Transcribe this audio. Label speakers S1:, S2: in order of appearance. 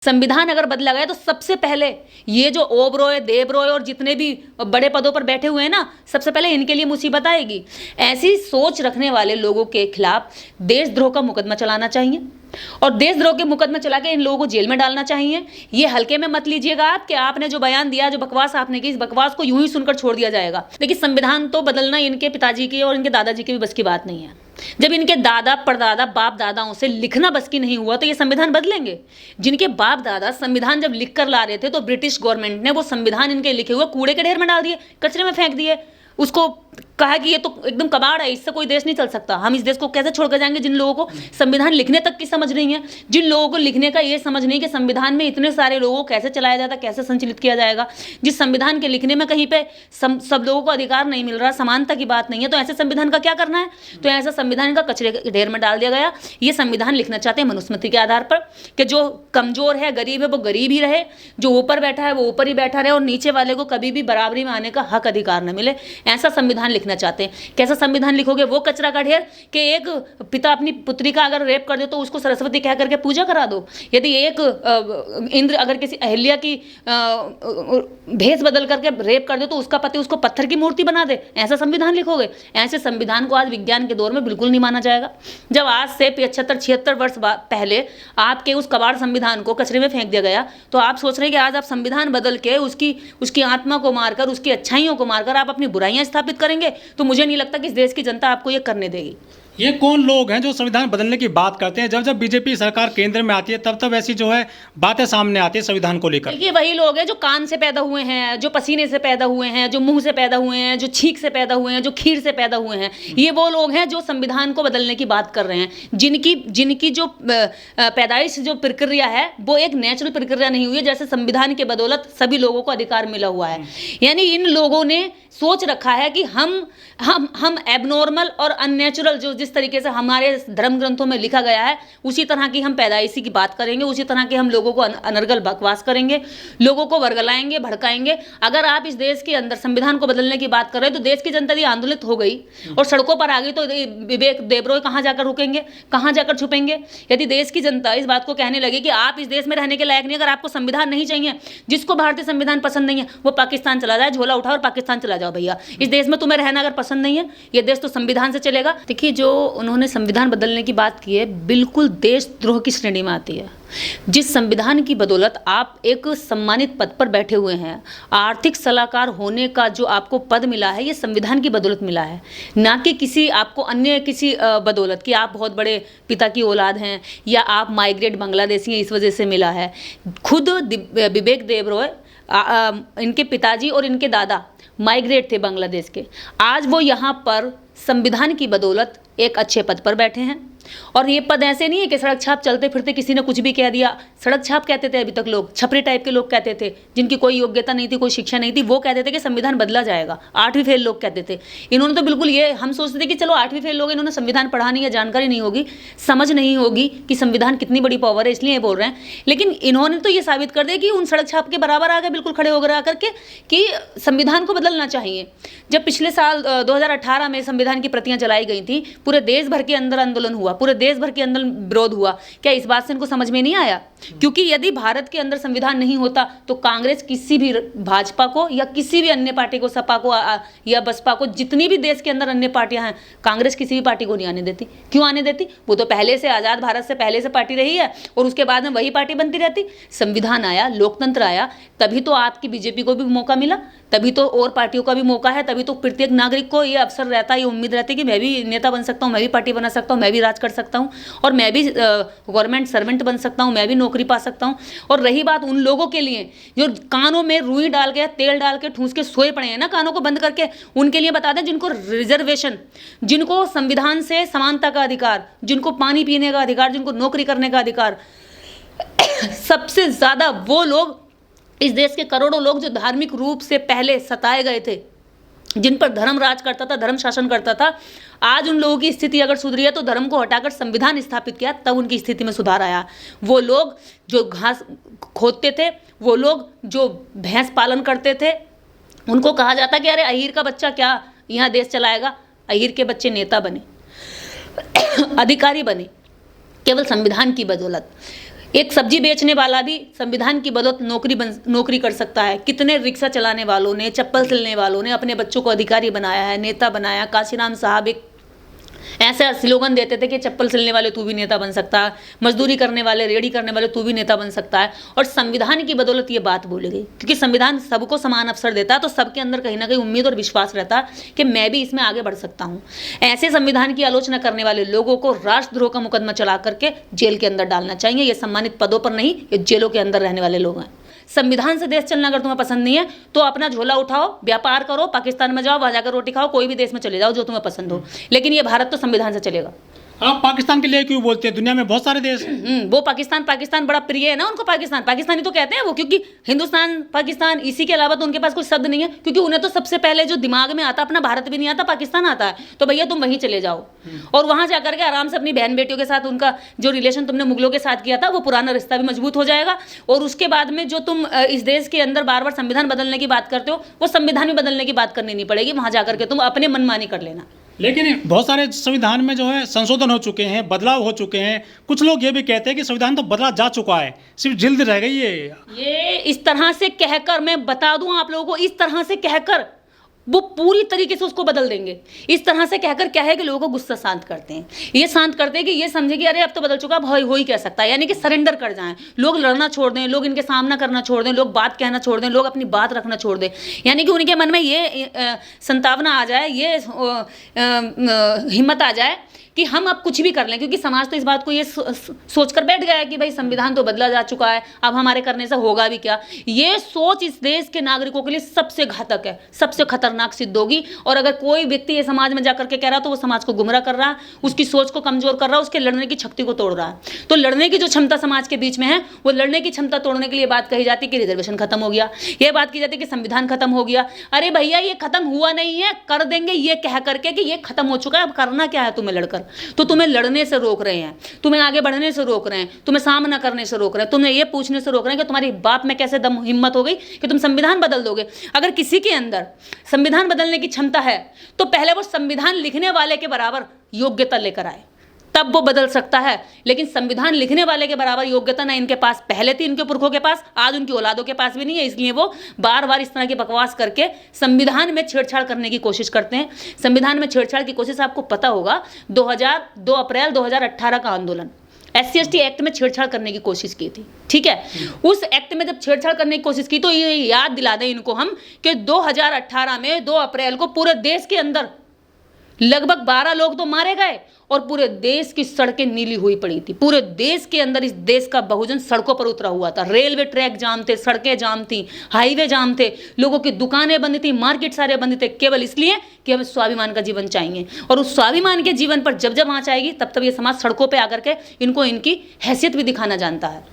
S1: संविधान अगर बदला गया तो सबसे पहले ये जो ओबरॉय, देबरॉय और जितने भी बड़े पदों पर बैठे हुए हैं ना, सबसे पहले इनके लिए मुसीबत आएगी। ऐसी सोच रखने वाले लोगों के खिलाफ देशद्रोह का मुकदमा चलाना चाहिए और देशद्रोह के मुकदमा चला के इन लोगों को जेल में डालना चाहिए। ये हल्के में मत लीजिएगा आप कि आपने जो बयान दिया, जो बकवास आपने की, इस बकवास को यूं ही सुनकर छोड़ दिया जाएगा। लेकिन संविधान तो बदलना इनके पिताजी की और इनके दादाजी की भी बस की बात नहीं है। जब इनके दादा, परदादा, बाप दादाओं से लिखना बस की नहीं हुआ तो ये संविधान बदलेंगे? जिनके बाप दादा संविधान जब लिख कर ला रहे थे तो ब्रिटिश गवर्नमेंट ने वो संविधान इनके लिखे हुए कूड़े के ढेर में डाल दिए, कचरे में फेंक दिए। उसको कहा कि ये तो एकदम कबाड़ है, इससे कोई देश नहीं चल सकता। हम इस देश को कैसे छोड़कर जाएंगे जिन लोगों को संविधान लिखने तक की समझ नहीं है, जिन लोगों को लिखने का ये समझ नहीं कि संविधान में इतने सारे लोगों को कैसे चलाया जाता, कैसे संचालित किया जाएगा। जिस संविधान के लिखने में कहीं पे सब लोगों को अधिकार नहीं मिल रहा, समानता की बात नहीं है, तो ऐसे संविधान का क्या करना है? तो ऐसा संविधान का कचरे के ढेर में डाल दिया गया। ये संविधान लिखना चाहते हैं मनुस्मृति के आधार पर कि जो कमजोर है, गरीब है, वो गरीब ही रहे, जो ऊपर बैठा है वो ऊपर ही बैठा रहे और नीचे वाले को कभी भी बराबरी में आने का हक, अधिकार न मिले। ऐसा संविधान लिखना चाहते हैं। कैसा संविधान लिखोगे? वो कचरा का ढेर कि एक पिता अपनी पुत्री का अगर रेप कर दे तो उसको सरस्वती कह करके पूजा करा दो। यदि एक इंद्र अगर किसी अहिल्या की भेष बदल करके रेप कर दे तो उसका पति उसको पत्थर की मूर्ति बना दे। ऐसा संविधान लिखोगे? ऐसे संविधान को आज विज्ञान के दौर में बिल्कुल नहीं माना जाएगा। जब आज से 75-76 वर्ष पहले आपके उस कबाड़ संविधान को कचरे में फेंक दिया गया, तो आप सोच रहे हैं कि आज आप संविधान बदल के उसकी आत्मा को मारकर, उसकी अच्छाइयों को मारकर आप अपनी बुराइयां स्थापित करेंगे? तो मुझे नहीं लगता कि इस देश की जनता आपको ये करने देगी।
S2: ये कौन लोग हैं जो संविधान बदलने की बात करते हैं? जब जब बीजेपी सरकार केंद्र में आती है तब तब ऐसी जो है बातें सामने आती है संविधान को लेकर।
S1: ये वही लोग हैं जो कान से पैदा हुए हैं, जो पसीने से पैदा हुए हैं, जो मुंह से पैदा हुए हैं, जो छींक से पैदा हुए हैं, जो खीर से पैदा हुए हैं। ये वो लोग हैं जो संविधान को बदलने की बात कर रहे हैं, जिनकी जो पैदाइश, जो प्रक्रिया है वो एक नेचुरल प्रक्रिया नहीं हुई है, जैसे संविधान के बदौलत सभी लोगों को अधिकार मिला हुआ है। यानी इन लोगों ने सोच रखा है कि हम एबनॉर्मल और अननेचुरल, जो जिस तरीके से हमारे धर्म ग्रंथों में लिखा गया है उसी तरह की हम पैदाइशी की बात करेंगे, उसी तरह के हम लोगों को अनर्गल बकवास करेंगे, लोगों को वर्गलाएंगे, भड़काएंगे। अगर आप इस देश के अंदर संविधान को बदलने की बात कर रहे हैं तो देश की जनता यदि आंदोलित हो गई और सड़कों पर आ गई तो विवेक देबरॉय कहाँ जाकर रुकेंगे, कहाँ जाकर छुपेंगे? यदि देश की जनता इस बात को कहने लगे कि आप इस देश में रहने के लायक नहीं, अगर आपको संविधान नहीं चाहिए, जिसको भारतीय संविधान पसंद नहीं है वो पाकिस्तान चला जाए, झोला उठाओ और पाकिस्तान चला जाओ भैया। इस देश में तुम्हें रहना अगर पसंद नहीं है, ये देश तो संविधान से चलेगा। देखिए, जो उन्होंने संविधान बदलने की बात की है बिल्कुल देशद्रोह की श्रेणी में आती है। जिस संविधान की बदौलत आप एक सम्मानित पद पर बैठे हुए हैं, आर्थिक सलाहकार होने का जो आपको पद मिला है ये संविधान की बदौलत मिला है, ना कि किसी आपको अन्य किसी बदौलत कि आप बहुत बड़े पिता की औलाद हैं या आप माइग्रेट बांग्लादेशी हैं इस वजह से मिला है। खुद विवेक देबरॉय, इनके पिताजी और इनके दादा माइग्रेट थे बांग्लादेश के। आज वो यहाँ पर संविधान की बदौलत एक अच्छे पद पर बैठे हैं। और ये पद ऐसे नहीं है कि सड़क छाप चलते फिरते किसी ने कुछ भी कह दिया। सड़क छाप कहते थे अभी तक लोग, छपरी टाइप के लोग कहते थे, जिनकी कोई योग्यता नहीं थी, कोई शिक्षा नहीं थी, वो कहते थे कि संविधान बदला जाएगा। 8वीं फेल लोग कहते थे। इन्होंने तो बिल्कुल, ये हम सोचते थे कि चलो 8वीं फेल लोग, इन्होंने संविधान पढ़ा नहीं है, जानकारी नहीं होगी, समझ नहीं होगी कि संविधान कितनी बड़ी पावर है, इसलिए बोल रहे हैं। लेकिन इन्होंने तो ये साबित कर दिया कि उन सड़क छाप के बराबर आ गए, बिल्कुल खड़े होकर आकर के कि संविधान को बदलना चाहिए। जब पिछले साल 2018 में संविधान की प्रतियां जलाई गई थी, पूरे देश भर के अंदर आंदोलन हुआ, पूरे देश भर के अंदर विरोध हुआ। क्या इस बात से इनको समझ में नहीं आया? क्योंकि यदि भारत के अंदर संविधान नहीं होता तो कांग्रेस किसी भी, भाजपा को या किसी भी अन्य पार्टी को, सपा को या बसपा को, जितनी भी देश के अंदर अन्य पार्टियां हैं, कांग्रेस किसी भी पार्टी को नहीं आने देती। क्यों आने देती? वो तो पहले से, आजाद भारत से पहले से पार्टी रही है और उसके बाद में वही पार्टी बनती रहती। संविधान आया, लोकतंत्र आया, तभी तो आपकी बीजेपी को भी मौका मिला, तभी तो और पार्टियों का भी मौका है, तभी तो प्रत्येक नागरिक को ये अवसर रहता है, ये उम्मीद रहती है कि मैं भी नेता बन सकता हूँ, मैं भी पार्टी बना सकता हूँ, मैं भी राज कर सकता हूँ और मैं भी गवर्नमेंट सर्वेंट बन सकता हूँ, मैं भी नौकरी पा सकता हूँ। और रही बात उन लोगों के लिए जो कानों में रुई डाल के, तेल डाल के, ठूस के सोए पड़े हैं ना, कानों को बंद करके, उनके लिए बता दें, जिनको रिजर्वेशन, जिनको संविधान से समानता का अधिकार, जिनको पानी पीने का अधिकार, जिनको नौकरी करने का अधिकार, सबसे ज्यादा वो लोग, इस देश के करोड़ों लोग जो धार्मिक रूप से पहले सताए गए थे, जिन पर धर्म राज करता था, धर्म शासन करता था, आज उन लोगों की स्थिति अगर सुधरी है तो धर्म को हटाकर संविधान स्थापित किया, तब उनकी स्थिति में सुधार आया। वो लोग जो घास खोदते थे, वो लोग जो भैंस पालन करते थे, उनको कहा जाता कि अरे अहीर का बच्चा क्या यहाँ देश चलाएगा। अहीर के बच्चे नेता बने, अधिकारी बने, केवल संविधान की बदौलत। एक सब्जी बेचने वाला भी संविधान की बदौलत नौकरी कर सकता है। कितने रिक्शा चलाने वालों ने, चप्पल सिलने वालों ने अपने बच्चों को अधिकारी बनाया है, नेता बनाया। काशीराम साहब एक ऐसा स्लोगन देते थे कि चप्पल सिलने वाले तू भी नेता बन सकता है, मजदूरी करने वाले, रेडी करने वाले तू भी नेता बन सकता है। और संविधान की बदौलत ये बात बोली गई, क्योंकि संविधान सबको समान अवसर देता है, तो सबके अंदर कहीं ना कहीं उम्मीद और विश्वास रहता है कि मैं भी इसमें आगे बढ़ सकता हूँ। ऐसे संविधान की आलोचना करने वाले लोगों को राष्ट्रद्रोह का मुकदमा चला करके जेल के अंदर डालना चाहिए। ये सम्मानित पदों पर नहीं, ये जेलों के अंदर रहने वाले लोग हैं। संविधान से देश चलना अगर तुम्हें पसंद नहीं है तो अपना झोला उठाओ, व्यापार करो, पाकिस्तान में जाओ, वहां जाकर रोटी खाओ, कोई भी देश में चले जाओ जो तुम्हें पसंद हो, लेकिन ये भारत तो संविधान से चलेगा।
S2: आप पाकिस्तान के लिए क्यों बोलते हैं? दुनिया में बहुत सारे देश
S1: वो पाकिस्तान बड़ा प्रिय है ना उनको। पाकिस्तानी तो कहते हैं वो, क्योंकि हिंदुस्तान, पाकिस्तान, इसी के अलावा तो उनके पास कोई शब्द नहीं है, क्योंकि उन्हें तो सबसे पहले जो दिमाग में आता, अपना भारत भी नहीं आता, पाकिस्तान आता है। तो भैया तुम वहीं चले जाओ और वहां जाकर के आराम से अपनी बहन बेटियों के साथ, उनका जो रिलेशन तुमने मुगलों के साथ किया था वो पुराना रिश्ता भी मजबूत हो जाएगा। और उसके बाद में जो तुम इस देश के अंदर बार बार संविधान बदलने की बात करते हो, वो संविधान भी बदलने की बात करनी नहीं पड़ेगी, वहां जाकर के तुम अपने मनमानी कर लेना।
S2: लेकिन बहुत सारे संविधान में जो है संशोधन हो चुके हैं, बदलाव हो चुके हैं। कुछ लोग ये भी कहते हैं कि संविधान तो बदला जा चुका है, सिर्फ जल्द रह गई है।
S1: ये इस तरह से कहकर, मैं बता दूं आप लोगों को, इस तरह से कहकर वो पूरी तरीके से उसको बदल देंगे। इस तरह से कहकर क्या है कि लोगों को गुस्सा शांत करते हैं। ये शांत करते हैं कि ये समझे कि अरे अब तो बदल चुका, अब हो ही कह सकता है, यानी कि सरेंडर कर जाएं। लोग लड़ना छोड़ दें, लोग इनके सामना करना छोड़ दें, लोग बात कहना छोड़ दें, लोग अपनी बात रखना छोड़ दें। यानी कि उनके मन में ये संतावना आ जाए, ये हिम्मत आ जाए कि हम अब कुछ भी कर लें, क्योंकि समाज तो इस बात को ये सोचकर बैठ गया है कि भाई संविधान तो बदला जा चुका है, अब हमारे करने से होगा भी क्या। ये सोच इस देश के नागरिकों के लिए सबसे घातक है, सबसे खतरनाक सिद्ध होगी। और अगर कोई व्यक्ति ये समाज में जाकर के कह रहा है तो वो समाज को गुमराह कर रहा है, उसकी सोच को कमजोर कर रहा है, उसके लड़ने की शक्ति को तोड़ रहा है। तो लड़ने की जो क्षमता समाज के बीच में है, वो लड़ने की क्षमता तोड़ने के लिए बात कही जाती है कि रिजर्वेशन खत्म हो गया, ये बात की जाती है कि संविधान खत्म हो गया। अरे भैया ये खत्म हुआ नहीं है, कर देंगे ये कह करके कि ये खत्म हो चुका है, अब करना क्या है तुम्हें लड़कर। तो तुम्हें लड़ने से रोक रहे हैं, तुम्हें आगे बढ़ने से रोक रहे हैं, तुम्हें सामना करने से रोक रहे हैं, तुम्हें ये पूछने से रोक रहे हैं कि तुम्हारी बाप में कैसे दम हिम्मत हो गई कि तुम संविधान बदल दोगे। अगर किसी के अंदर संविधान बदलने की क्षमता है तो पहले वो संविधान लिखने वाले के बराबर योग्यता लेकर आए, तब वो बदल सकता है। लेकिन संविधान लिखने वाले के बराबर योग्यता ना इनके पास पहले थी, इनके पुरखों के पास, आज उनकी औलादों के पास भी नहीं है। इसलिए वो बार बार इस तरह की बकवास करके संविधान में छेड़छाड़ करने की कोशिश करते हैं। संविधान में छेड़छाड़ की कोशिश आपको पता होगा, 2 अप्रैल 2018 का आंदोलन, SC/ST एक्ट में छेड़छाड़ करने की कोशिश की थी, ठीक है। उस एक्ट में जब छेड़छाड़ करने की कोशिश की तो ये याद दिला दें इनको हम कि 2018 में 2 अप्रैल को पूरे देश के अंदर लगभग 12 लोग तो मारे गए और पूरे देश की सड़कें नीली हुई पड़ी थी। पूरे देश के अंदर इस देश का बहुजन सड़कों पर उतरा हुआ था। रेलवे ट्रैक जाम थे, सड़कें जाम थी, हाईवे जाम थे, लोगों की दुकानें बंद थी, मार्केट सारे बंद थे, केवल इसलिए कि हमें स्वाभिमान का जीवन चाहिए। और उस स्वाभिमान के जीवन पर जब जब आंच आएगी तब तब ये समाज सड़कों पर आकर के इनको इनकी हैसियत भी दिखाना जानता है।